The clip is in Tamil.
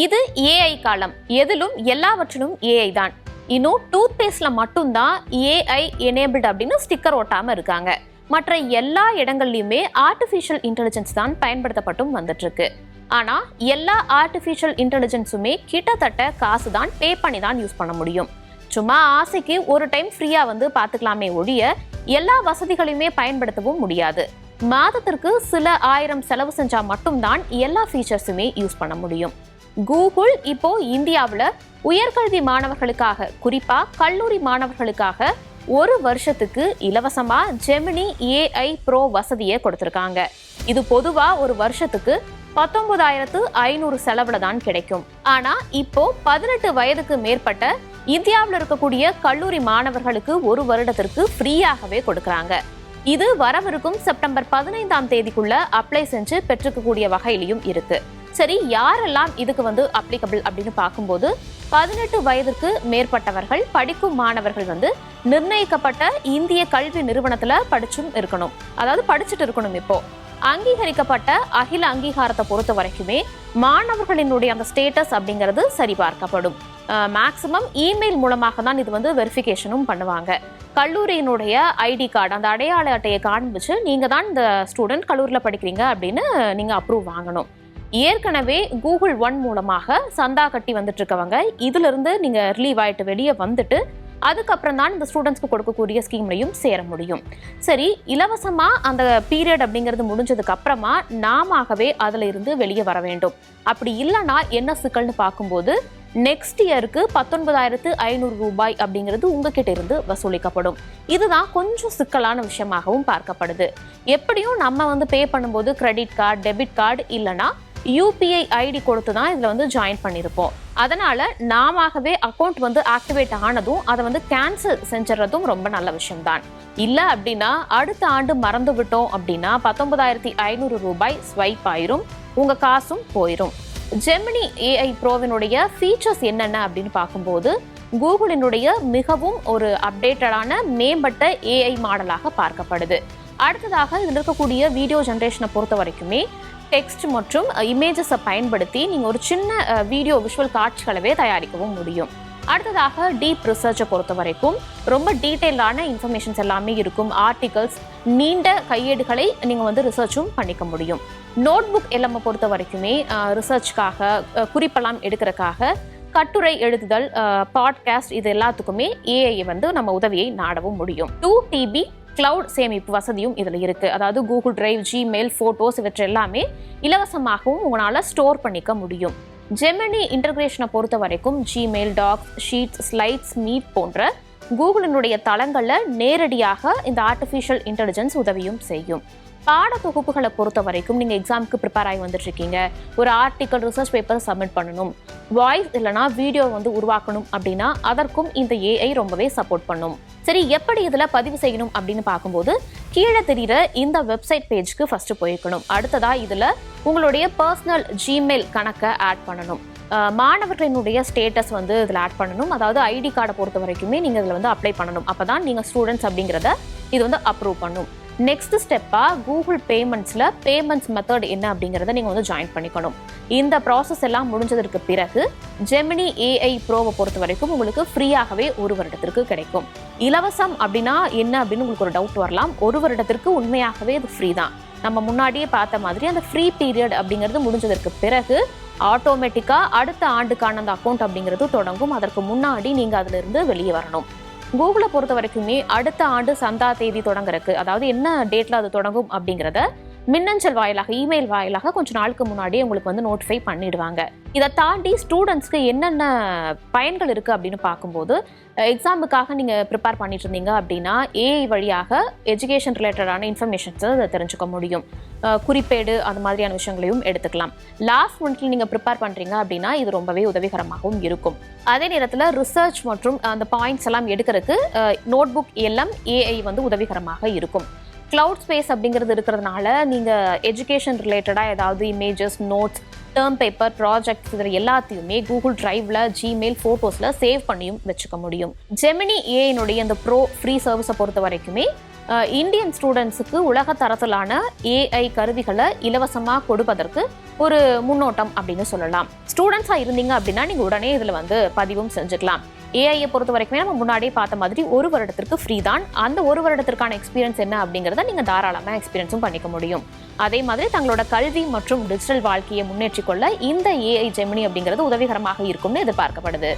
இது ஏஐ காலம். எதிலும் எல்லாவற்றிலும் ஏஐ தான். இன்னும் டூத் பேஸ்ட்ல மட்டும்தான் ஏஐ எனேபிள்ட் அப்படின்னு ஸ்டிக்கர் ஒட்டாம இருக்காங்க. மற்ற எல்லா இடங்கள்லயுமே ஆர்டிஃபிஷியல் இன்டெலிஜென்ஸ் தான் பயன்படுத்தப்பட்டும் வந்துட்டு இருக்கு. ஆனா எல்லா ஆர்டிஃபிஷியல் இன்டெலிஜென்ஸுமே கிட்டத்தட்ட காசு தான் பே பண்ணி தான் யூஸ் பண்ண முடியும். சும்மா ஆசைக்கு ஒரு டைம் ஃப்ரீயா பாத்துக்கலாமே ஒழிய எல்லா வசதிகளையுமே பயன்படுத்தவும் முடியாது. மாதத்திற்கு சில ஆயிரம் செலவு செஞ்சா மட்டும்தான் எல்லா ஃபீச்சர்ஸுமே யூஸ் பண்ண முடியும். கூகுள் இப்போ இந்தியாவில் உயர்கல்வி மாணவர்களுக்காக, குறிப்பா கல்லூரி மாணவர்களுக்காக ஒரு வருஷத்துக்கு இலவசமா ஜெமினி ஏஐ ப்ரோ வசதியை கொடுத்திருக்காங்க. இது பொதுவா ஒரு வருஷத்துக்கு 19,500 செலவுல தான் கிடைக்கும். ஆனா இப்போ 18 வயதுக்கு மேற்பட்ட இந்தியாவில் இருக்கக்கூடிய கல்லூரி மாணவர்களுக்கு ஒரு வருடத்திற்கு ஃப்ரீயாகவே கொடுக்கறாங்க. இது வரவிருக்கும் செப்டம்பர் 15ஆம் தேதிக்குள்ள அப்ளை செஞ்சு பெற்றுக்கக்கூடிய வகையிலையும் இருக்கு. சரி, யாரெல்லாம் இதுக்கு அப்ளிகபிள் அப்படின்னு பார்க்கும்போது 18 வயதுக்கு மேற்பட்டவர்கள், படிக்கும் மாணவர்கள் நிர்ணயிக்கப்பட்ட இந்திய கல்வி நிறுவனத்துல படிச்சும் இருக்கணும், அதாவது படிச்சுட்டு இருக்கணும். இப்போ அங்கீகரிக்கப்பட்ட அகில அங்கீகாரத்தை பொறுத்த வரைக்குமே மாணவர்களினுடைய அந்த ஸ்டேட்டஸ் அப்படிங்கிறது சரிபார்க்கப்படும். மேக்சிமம் இமெயில் மூலமாக தான் இது வெரிஃபிகேஷனும் பண்ணுவாங்க. கல்லூரியினுடைய ஐடி கார்டு, அந்த அடையாள அட்டையை காண்பிச்சு நீங்க தான் இந்த ஸ்டூடெண்ட் கல்லூரியில் படிக்கிறீங்க அப்படின்னு நீங்க அப்ரூவ் வாங்கணும். ஏற்கனவே கூகுள் ஒன் மூலமாக சந்தா கட்டி வந்துட்டு இருக்கவங்க இதுல இருந்து நீங்க ரிலீவ் ஆயிட்டு வெளியே வந்துட்டு அதுக்கப்புறம் தான் இந்த ஸ்டூடெண்ட்ஸ்க்கு கொடுக்கக்கூடிய ஸ்கீம்லையும் சேர முடியும். சரி, இலவசமா அந்த பீரியட் அப்படிங்கிறது முடிஞ்சதுக்கு அப்புறமா நாமவே அதுல இருந்து வெளியே வர வேண்டும். அப்படி இல்லைன்னா என்ன சிக்கல்னு பார்க்கும்போது நெக்ஸ்ட் இயருக்கு 19,500 ரூபாய் அப்படிங்கிறது உங்ககிட்ட இருந்து வசூலிக்கப்படும். இதுதான் கொஞ்சம் சிக்கலான விஷயமாகவும் பார்க்கப்படுது. எப்படியும் நம்ம பே பண்ணும்போது கிரெடிட் கார்டு, டெபிட் கார்டு இல்லைன்னா யூபிஐ ஐடி கொடுத்து தான் இதுல ஜாயின் பண்ணியிருப்போம். அதனால நாமவே அக்கௌண்ட் ஆக்டிவேட் ஆனதும் அதை கேன்சல் செஞ்சுறதும் ரொம்ப நல்ல விஷயம் தான். இல்ல அப்படின்னா அடுத்த ஆண்டு மறந்து விட்டோம் அப்படின்னா 19,500 ரூபாய் ஸ்வைப் ஆயிரும், உங்க காசும் போயிரும். ஜெமினி ஏஐ ப்ரோவினுடைய ஃபீச்சர்ஸ் என்னென்ன அப்படின்னு பார்க்கும்போது கூகுளினுடைய மிகவும் ஒரு அப்டேட்டடான மேம்பட்ட ஏஐ மாடலாக பார்க்கப்படுது. அடுத்ததாக இதில் இருக்கக்கூடிய வீடியோ ஜென்ரேஷனை பொறுத்த வரைக்குமே டெக்ஸ்ட் மற்றும் இமேஜஸை பயன்படுத்தி நீங்கள் ஒரு சின்ன வீடியோ விஷுவல் காட்சிகளவே தயாரிக்கவும் முடியும். அடுத்ததாக டீப் ரிசர்ச்சை பொறுத்த வரைக்கும் ரொம்ப டீட்டெயிலான இன்ஃபர்மேஷன்ஸ் எல்லாமே இருக்கும். ஆர்டிகல்ஸ், நீண்ட கையேடுகளை நீங்கள் ரிசர்ச்சும் பண்ணிக்க முடியும். நோட் புக் எல்லாமே பொறுத்த வரைக்குமே ரிசர்ச்சுக்காக, குறிப்பெல்லாம் எடுக்கிறதுக்காக, கட்டுரை எழுதுதல், பாட்காஸ்ட், இது எல்லாத்துக்குமே ஏஐ நம்ம உதவியை நாடவும் முடியும். 2 TB கிளவுட் சேமிப்பு வசதியும் இதில் இருக்கு. அதாவது கூகுள் டிரைவ், ஜிமெயில், போட்டோஸ் இவற்றை எல்லாமே இலவசமாகவும் உங்களால் ஸ்டோர் பண்ணிக்க முடியும். ஜெமினி இன்டகிரேஷனை பொறுத்த வரைக்கும் Gmail, docs, sheets, slides, meet போன்ற கூகுளினுடைய தளங்களில் நேரடியாக இந்த ஆர்டிஃபிஷியல் இன்டெலிஜென்ஸ் உதவியும் செய்யும். பாட தொகுப்புகளை பொறுத்த வரைக்கும் நீங்கள் எக்ஸாமுக்கு ப்ரிப்பேர் ஆகி வந்துட்டு இருக்கீங்க, ஒரு ஆர்டிக்கல், ரிசர்ச் பேப்பர் சப்மிட் பண்ணணும், வாய்ஸ் இல்லைனா வீடியோ உருவாக்கணும் அப்படின்னா அதற்கும் இந்த ஏஐ ரொம்பவே சப்போர்ட் பண்ணும். சரி, எப்படி இதில் பதிவு செய்யணும் அப்படின்னு பார்க்கும்போது கீழே தெரிகிற இந்த வெப்சைட் பேஜ்க்கு ஃபர்ஸ்ட் போய்க்கணும். அடுத்ததா இதில் உங்களுடைய பர்சனல் ஜிமெயில் கணக்கை ஆட் பண்ணணும். மாணவர்களினுடைய ஸ்டேட்டஸ் இதில் ஆட் பண்ணணும். அதாவது ஐடி கார்டை பொறுத்த வரைக்குமே நீங்கள் இதில் அப்ளை பண்ணணும். அப்போ தான் நீங்கள் ஸ்டூடெண்ட்ஸ் அப்படிங்கிறத இது அப்ரூவ் பண்ணும். நெக்ஸ்ட் ஸ்டெப்பாக கூகுள் பேமெண்ட்ஸில் பேமெண்ட்ஸ் மெத்தட் என்ன அப்படிங்கிறத நீங்கள் ஜாயின் பண்ணிக்கணும். இந்த ப்ராசஸ் எல்லாம் முடிஞ்சதற்கு பிறகு ஜெமினி ஏஐ ப்ரோவை பொறுத்த வரைக்கும் உங்களுக்கு ஃப்ரீயாகவே ஒரு வருடத்திற்கு கிடைக்கும். இலவசம் அப்படின்னா என்ன அப்படின்னு உங்களுக்கு ஒரு டவுட் வரலாம். ஒரு வருடத்திற்கு உண்மையாகவே இது ஃப்ரீ தான். நம்ம முன்னாடியே பார்த்த மாதிரி அந்த ஃப்ரீ பீரியட் அப்படிங்கிறது முடிஞ்சதற்கு பிறகு ஆட்டோமேட்டிக்காக அடுத்த ஆண்டுக்கான அந்த அக்கௌண்ட் அப்படிங்கிறது தொடங்கும். அதற்கு முன்னாடி நீங்கள் அதிலிருந்து வெளியே வரணும். கூகுளை பொறுத்த வரைக்குமே அடுத்த ஆண்டு சந்தா தேதி தொடங்குறதுக்கு, அதாவது என்ன டேட்ல அது தொடங்கும் அப்படிங்கிறத மின்னஞ்சல் வாயிலாக, இமெயில் வாயிலாக கொஞ்சம் நாளுக்கு முன்னாடியே உங்களுக்கு நோட்டிஃபை பண்ணிடுவாங்க. இதை தாண்டி ஸ்டூடெண்ட்ஸ்க்கு என்னென்ன பயன்கள் இருக்குது அப்படின்னு பார்க்கும்போது எக்ஸாமுக்காக நீங்கள் ப்ரிப்பேர் பண்ணிட்டு இருந்தீங்க அப்படின்னா ஏஐ வழியாக எஜுகேஷன் ரிலேட்டடான இன்ஃபர்மேஷன்ஸை அதை தெரிஞ்சுக்க முடியும். குறிப்பேடு அது மாதிரியான விஷயங்களையும் எடுத்துக்கலாம். லாஸ்ட் மினிட்ல நீங்கள் ப்ரிப்பேர் பண்ணுறீங்க அப்படின்னா இது ரொம்பவே உதவிகரமாகவும் இருக்கும். அதே நேரத்தில் ரிசர்ச் மற்றும் அந்த பாயிண்ட்ஸ் எல்லாம் எடுக்கிறதுக்கு நோட் புக் எல்லாம் ஏஐ உதவிகரமாக இருக்கும். கிளவுட் ஸ்பேஸ் அப்படிங்கிறது இருக்கிறதுனால நீங்கள் எஜுகேஷன் ரிலேட்டடாக ஏதாவது images, notes, term paper, projects இதில் எல்லாத்தையுமே கூகுள் டிரைவ்ல, ஜிமெயில், ஃபோட்டோஸில் சேவ் பண்ணியும் வச்சுக்க முடியும். ஜெமினி ஏஐனுடைய இந்த ப்ரோ ஃப்ரீ சர்வீஸை பொறுத்த வரைக்குமே இந்தியன் ஸ்டூடெண்ட்ஸுக்கு உலக தரத்திலான ஏஐ கருவிகளை இலவசமாக கொடுப்பதற்கு ஒரு முன்னோட்டம் அப்படின்னு சொல்லலாம். ஸ்டூடெண்ட்ஸாக இருந்தீங்க அப்படின்னா நீங்கள் உடனே இதில் வந்து பதிவும் செஞ்சுக்கலாம். ஏஐயை பொறுத்த வரைக்குமே நம்ம முன்னாடியே பார்த்த மாதிரி 1 வருடத்திற்கு ஃப்ரீ தான். அந்த 1 வருடத்திற்கான எக்ஸ்பீரியன்ஸ் என்ன அப்படிங்கிறத நீங்கள் தாராளமாக எக்ஸ்பீரியன்ஸும் பண்ணிக்க முடியும். அதே மாதிரி தங்களோட கல்வி மற்றும் டிஜிட்டல் வாழ்க்கையை முன்னேற்றிக் கொள்ள இந்த ஏஐ ஜெமினி அப்படிங்கிறது உதவிகரமாக இருக்கும்னு எதிர்பார்க்கப்படுது.